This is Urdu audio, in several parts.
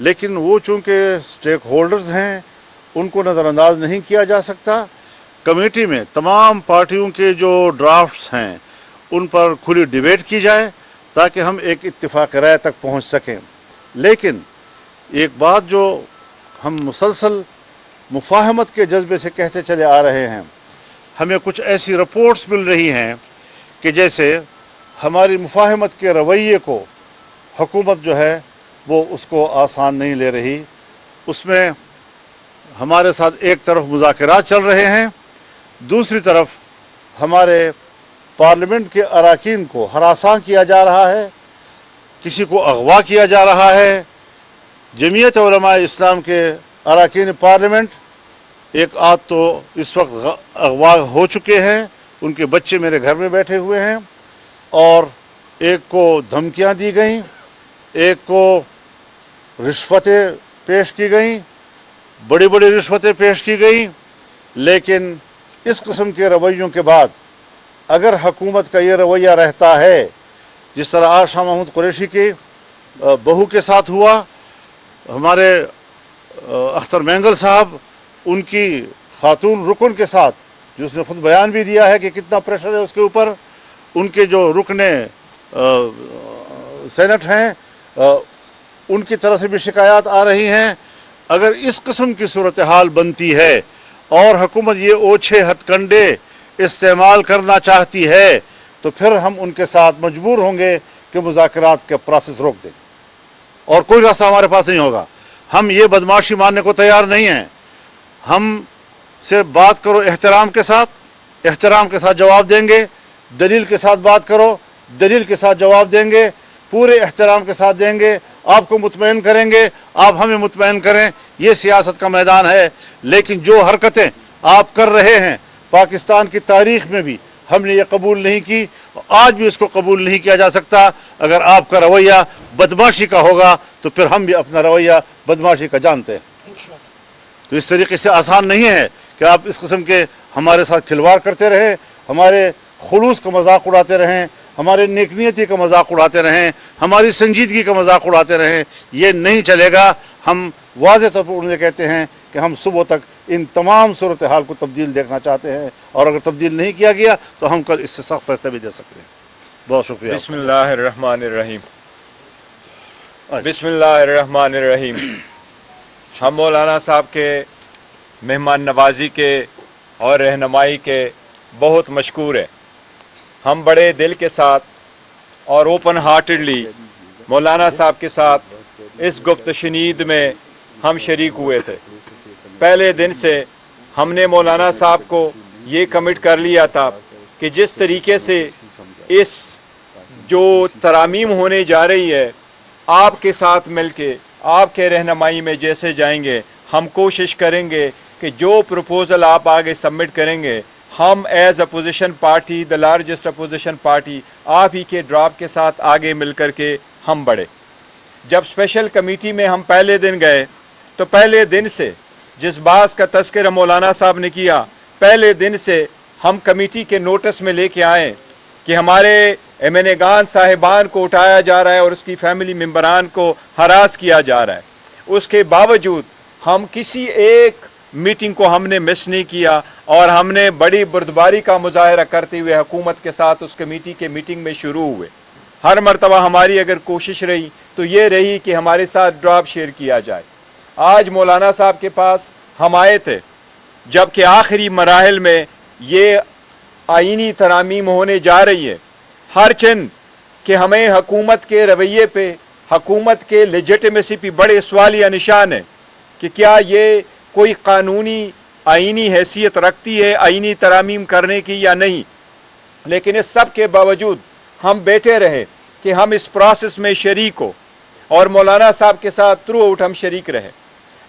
لیکن وہ چونکہ اسٹیک ہولڈرز ہیں ان کو نظر انداز نہیں کیا جا سکتا. کمیٹی میں تمام پارٹیوں کے جو ڈرافٹس ہیں ان پر کھلی ڈیبیٹ کی جائے تاکہ ہم ایک اتفاق رائے تک پہنچ سکیں. لیکن ایک بات جو ہم مسلسل مفاہمت کے جذبے سے کہتے چلے آ رہے ہیں, ہمیں کچھ ایسی رپورٹس مل رہی ہیں کہ جیسے ہماری مفاہمت کے رویے کو حکومت جو ہے وہ اس کو آسان نہیں لے رہی. اس میں ہمارے ساتھ ایک طرف مذاکرات چل رہے ہیں, دوسری طرف ہمارے پارلیمنٹ کے اراکین کو ہراساں کیا جا رہا ہے, کسی کو اغوا کیا جا رہا ہے. جمعیت علماء اسلام کے اراکین پارلیمنٹ ایک آدھ تو اس وقت اغوا ہو چکے ہیں, ان کے بچے میرے گھر میں بیٹھے ہوئے ہیں, اور ایک کو دھمکیاں دی گئیں, ایک کو رشوتیں پیش کی گئیں, بڑی بڑی رشوتیں پیش کی گئیں. لیکن اس قسم کے رویوں کے بعد اگر حکومت کا یہ رویہ رہتا ہے, جس طرح آج شاہ محمود قریشی کی بہو کے ساتھ ہوا, ہمارے اختر مینگل صاحب ان کی خاتون رکن کے ساتھ, جو اس نے خود بیان بھی دیا ہے کہ کتنا پریشر ہے اس کے اوپر, ان کے جو رکن سینٹ ہیں ان کی طرف سے بھی شکایات آ رہی ہیں. اگر اس قسم کی صورتحال بنتی ہے اور حکومت یہ اوچھے ہتھ کنڈے استعمال کرنا چاہتی ہے تو پھر ہم ان کے ساتھ مجبور ہوں گے کہ مذاکرات کا پروسیس روک دیں, اور کوئی راستہ ہمارے پاس نہیں ہوگا. ہم یہ بدماشی ماننے کو تیار نہیں ہیں. ہم سے بات کرو احترام کے ساتھ جواب دیں گے. دلیل کے ساتھ بات کرو, دلیل کے ساتھ جواب دیں گے, پورے احترام کے ساتھ دیں گے, آپ کو مطمئن کریں گے, آپ ہمیں مطمئن کریں. یہ سیاست کا میدان ہے. لیکن جو حرکتیں آپ کر رہے ہیں پاکستان کی تاریخ میں بھی ہم نے یہ قبول نہیں کی, آج بھی اس کو قبول نہیں کیا جا سکتا. اگر آپ کا رویہ بدماشی کا ہوگا تو پھر ہم بھی اپنا رویہ بدماشی کا جانتے ہیں. تو اس طریقے سے آسان نہیں ہے کہ آپ اس قسم کے ہمارے ساتھ کھلواڑ کرتے رہیں, ہمارے خلوص کا مذاق اڑاتے رہیں, ہمارے نیکنیتی کا مذاق اڑاتے رہیں, ہماری سنجیدگی کا مذاق اڑاتے رہیں. یہ نہیں چلے گا. ہم واضح طور پر انہیں کہتے ہیں کہ ہم صبح تک ان تمام صورتحال کو تبدیل دیکھنا چاہتے ہیں, اور اگر تبدیل نہیں کیا گیا تو ہم کل اس سے سخت فیصلہ بھی دے سکتے ہیں. بہت شکریہ. بسم اللہ الرحمن الرحیم. بسم اللہ الرحمن الرحیم. ہم مولانا صاحب کے مہمان نوازی کے اور رہنمائی کے بہت مشکور ہیں. ہم بڑے دل کے ساتھ اور اوپن ہارٹڈلی مولانا صاحب کے ساتھ اس گفت شنید میں ہم شریک ہوئے تھے. پہلے دن سے ہم نے مولانا صاحب کو یہ کمٹ کر لیا تھا کہ جس طریقے سے اس جو ترامیم ہونے جا رہی ہے, آپ کے ساتھ مل کے آپ کے رہنمائی میں جیسے جائیں گے, ہم کوشش کریں گے کہ جو پروپوزل آپ آگے سبمٹ کریں گے, ہم as opposition party, the largest opposition party, آپ ہی کے ڈرافٹ کے ساتھ آگے مل کر کے ہم بڑھے. جب اسپیشل کمیٹی میں ہم پہلے دن گئے تو پہلے دن سے جس بات کا تذکرہ مولانا صاحب نے کیا, پہلے دن سے ہم کمیٹی کے نوٹس میں لے کے آئے کہ ہمارے ایمنگان صاحبان کو اٹھایا جا رہا ہے اور اس کی فیملی ممبران کو ہراس کیا جا رہا ہے. اس کے باوجود ہم کسی ایک میٹنگ کو ہم نے مس نہیں کیا, اور ہم نے بڑی بردباری کا مظاہرہ کرتے ہوئے حکومت کے ساتھ اس کمیٹی کے میٹنگ میں شروع ہوئے. ہر مرتبہ ہماری اگر کوشش رہی تو یہ رہی کہ ہمارے ساتھ ڈراپ شیئر کیا جائے. آج مولانا صاحب کے پاس ہم آئے تھے جب کہ آخری مراحل میں یہ آئینی ترامیم ہونے جا رہی ہے. ہر چند کہ ہمیں حکومت کے رویے پہ, حکومت کے لیجٹمیسی پہ بڑے سوالیہ نشان ہیں کہ کیا یہ کوئی قانونی آئینی حیثیت رکھتی ہے آئینی ترامیم کرنے کی یا نہیں. لیکن اس سب کے باوجود ہم بیٹھے رہے کہ ہم اس پروسیس میں شریک ہو, اور مولانا صاحب کے ساتھ تھرو آؤٹ ہم شریک رہے.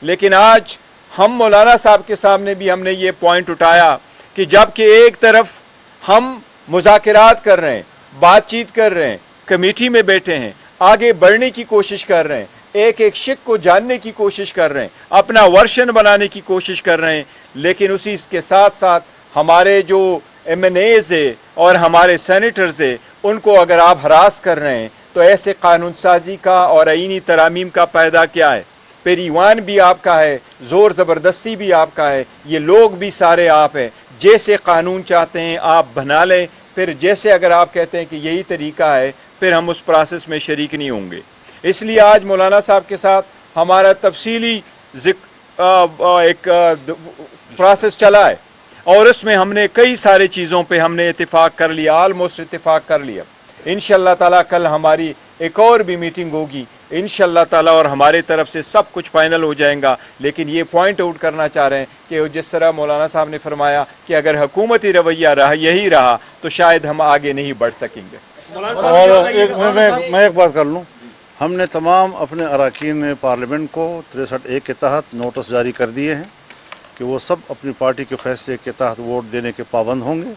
لیکن آج ہم مولانا صاحب کے سامنے بھی ہم نے یہ پوائنٹ اٹھایا کہ جب کہ ایک طرف ہم مذاکرات کر رہے ہیں, بات چیت کر رہے ہیں, کمیٹی میں بیٹھے ہیں, آگے بڑھنے کی کوشش کر رہے ہیں, ایک ایک شک کو جاننے کی کوشش کر رہے ہیں, اپنا ورشن بنانے کی کوشش کر رہے ہیں, لیکن اسی کے ساتھ ساتھ ہمارے جو ایم این ایز ہے اور ہمارے سینیٹرز ہے ان کو اگر آپ ہراس کر رہے ہیں تو ایسے قانون سازی کا اور آئینی ترامیم کا فائدہ کیا ہے. پھر ایوان بھی آپ کا ہے، زور زبردستی بھی آپ کا ہے، یہ لوگ بھی سارے آپ ہیں. جیسے قانون چاہتے ہیں آپ بنا لیں، پھر جیسے اگر آپ کہتے ہیں کہ یہی طریقہ ہے پھر ہم اس پروسیس میں شریک نہیں ہوں گے. اس لیے آج مولانا صاحب کے ساتھ ہمارا تفصیلی ایک پروسیس چلا ہے اور اس میں ہم نے کئی سارے چیزوں پہ ہم نے اتفاق کر لیا، آلموسٹ اتفاق کر لیا. انشاءاللہ تعالیٰ کل ہماری ایک اور بھی میٹنگ ہوگی انشاءاللہ تعالیٰ اور ہمارے طرف سے سب کچھ فائنل ہو جائیں گا. لیکن یہ پوائنٹ آؤٹ کرنا چاہ رہے ہیں کہ جس طرح مولانا صاحب نے فرمایا کہ اگر حکومتی رویہ یہی رہا تو شاید ہم آگے نہیں بڑھ سکیں گے. اور میں ایک بات کر لوں، ہم نے تمام اپنے اراکین پارلیمنٹ کو 63A کے تحت نوٹس جاری کر دیے ہیں کہ وہ سب اپنی پارٹی کے فیصلے کے تحت ووٹ دینے کے پابند ہوں گے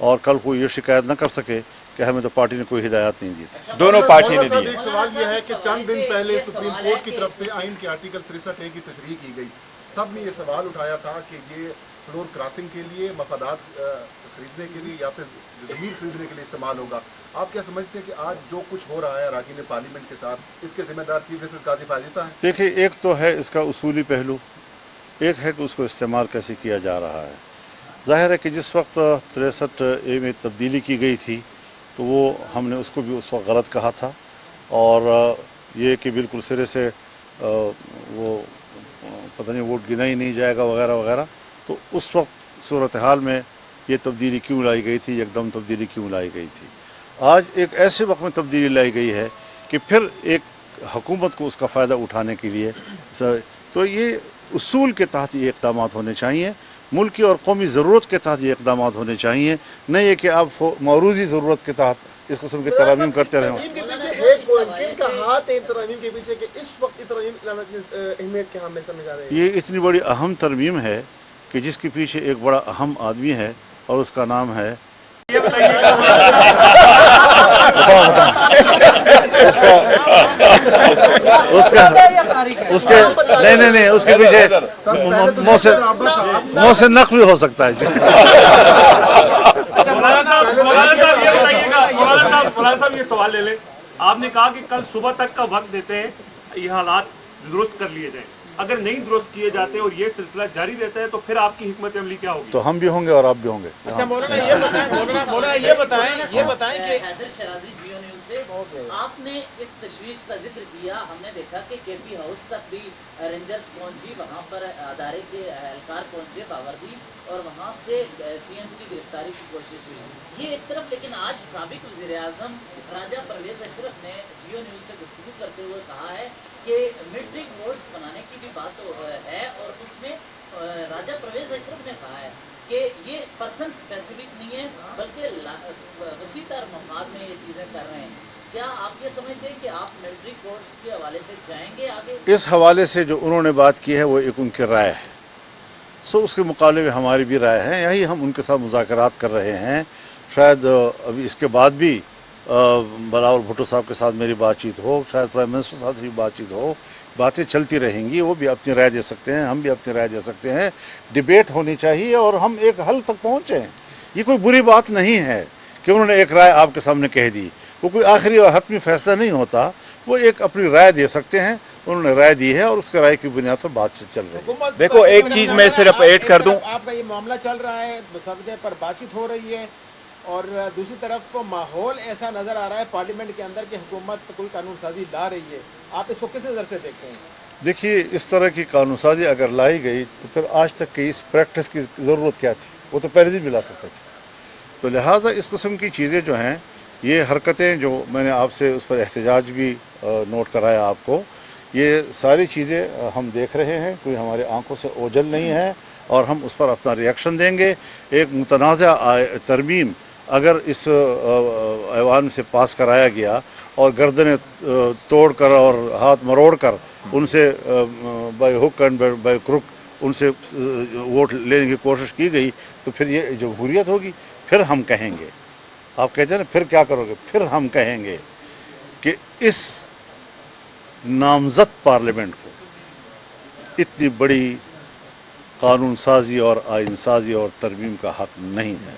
اور کل کوئی یہ شکایت نہ کر سکے کہ ہمیں تو پارٹی نے کوئی ہدایات نہیں دی تھی. دونوں پارٹی نے دی. ایک سوال یہ ہے کہ چند دن پہلے سپریم کورٹ کی طرف سے آئین کے آرٹیکل 63A کی تشریح کی گئی. سب نے یہ سوال اٹھایا تھا کہ یہ فلور کراسنگ کے لیے، مفادات خریدنے کے لیے یا پھر زمین خریدنے کے لیے استعمال ہوگا. آپ کیا سمجھتے ہیں کہ آج جو کچھ ہو رہا ہے اراکین پارلیمنٹ کے ساتھ اس کے ذمہ دار چیف جسٹس قاضی فائز عیسیٰ ہیں؟ دیکھیے، ایک تو ہے اس کا اصولی پہلو، ایک ہے کہ اس کو استعمال کیسے کیا جا رہا ہے. ظاہر ہے کہ جس وقت 63A میں تبدیلی کی گئی تھی تو وہ ہم نے اس کو بھی اس وقت غلط کہا تھا، اور یہ کہ بالکل سرے سے وہ پتہ نہیں ووٹ گنا ہی نہیں جائے گا وغیرہ وغیرہ. تو اس وقت صورتحال میں یہ تبدیلی کیوں لائی گئی تھی، یک دم تبدیلی کیوں لائی گئی تھی. آج ایک ایسے وقت میں تبدیلی لائی گئی ہے کہ پھر ایک حکومت کو اس کا فائدہ اٹھانے کے لیے، تو یہ اصول کے تحت یہ اقدامات ہونے چاہیے، ملکی اور قومی ضرورت کے تحت یہ اقدامات ہونے چاہیے، نہ یہ کہ آپ معروضی ضرورت کے تحت اس قسم کی ترامیم کرتے رہے. یہ اتنی بڑی اہم ترمیم ہے کہ جس کے پیچھے ایک بڑا اہم آدمی ہے اور اس کا نام ہے اس کے پیچھے محسن نقوی ہو سکتا ہے. مولانا صاحب یہ سوال لے لیں، آپ نے کہا کہ کل صبح تک کا وقت دیتے ہیں یہ حالات درست کر لیے جائیں. اگر نہیں درست کیے جاتے اور یہ سلسلہ جاری رہتا ہے تو پھر آپ کی حکمت عملی کیا ہوگی؟ تو ہم بھی ہوں گے اور آپ بھی ہوں گے. اچھا مولانا یہ بتائیں کہ حیدر شرازی جیو نیوز سے آپ نے اس تشویش کا ذکر کیا. ہم نے دیکھا کہ کے پی ہاؤس تک بھی رینجرز پہنچی، وہاں پر ادارے کے اہلکار پہنچے باوردی، اور وہاں سے سی ایم کی گرفتاری کی کوشش ہوئی. یہ ایک طرف، لیکن آج سابق وزیر اعظم راجہ پرویز اشرف نے جیو نیوز سے گفتگو کرتے ہوئے کہا ہے کہ ملٹری کورٹس بنانے کی بھی بات ہے، اور اس میں راجہ پرویز اشرف نے کہا ہے کہ یہ پرسن اسپیسیفک نہیں ہے بلکہ وسیع تر مفاد میں یہ چیزیں کر رہے ہیں. کیا آپ یہ سمجھتے ہیں کہ آپ ملٹری کورٹس کے حوالے سے جائیں گے آگے؟ اس حوالے سے جو انہوں نے بات کی ہے وہ ایک ان کی رائے ہے، اس کے مقابلے میں ہماری بھی رائے ہے. یہی ہم ان کے ساتھ مذاکرات کر رہے ہیں. شاید ابھی اس کے بعد بھی بلاول بھٹو صاحب کے ساتھ میری بات چیت ہو، شاید پرائم منسٹر کے ساتھ بھی بات چیت ہو. باتیں چلتی رہیں گی، وہ بھی اپنی رائے دے سکتے ہیں، ہم بھی اپنی رائے دے سکتے ہیں. ڈیبیٹ ہونی چاہیے اور ہم ایک حل تک پہنچیں. یہ کوئی بری بات نہیں ہے کہ انہوں نے ایک رائے آپ کے سامنے کہہ دی، وہ کوئی آخری اور حتمی فیصلہ نہیں ہوتا. وہ ایک اپنی رائے دے سکتے ہیں، انہوں نے رائے دی ہے اور اس کے رائے کی بنیاد پر بات چل رہی ہے. دیکھو ایک چیز میں صرف ایڈ کر دوں، آپ کا یہ معاملہ چل رہا ہے، مسودے پر بات چیت ہو رہی ہے، اور دوسری طرف ماحول ایسا نظر آ رہا ہے پارلیمنٹ کے اندر کہ حکومت کوئی قانون سازی لا رہی ہے. آپ اس کو کس نظر سے دیکھتے ہیں؟ دیکھیے، اس طرح کی قانون سازی اگر لائی گئی تو پھر آج تک کی اس پریکٹس کی ضرورت کیا تھی؟ وہ تو پہلے دن بھی لا سکتے تھے. تو لہٰذا اس قسم کی چیزیں جو ہیں، یہ حرکتیں جو میں نے آپ سے اس پر احتجاج بھی نوٹ کرایا آپ کو، یہ ساری چیزیں ہم دیکھ رہے ہیں، کوئی ہمارے آنکھوں سے اوجھل نہیں ہے اور ہم اس پر اپنا ری ایکشن دیں گے. ایک متنازع ترمیم اگر اس ایوان سے پاس کرایا گیا اور گردنیں توڑ کر اور ہاتھ مروڑ کر ان سے by hook and by crook ان سے ووٹ لینے کی کوشش کی گئی تو پھر یہ جمہوریت ہوگی. پھر ہم کہیں گے، آپ کہتے ہیں نا پھر کیا کرو گے، پھر ہم کہیں گے کہ اس نامزد پارلیمنٹ کو اتنی بڑی قانون سازی اور آئین سازی اور ترمیم کا حق نہیں ہے.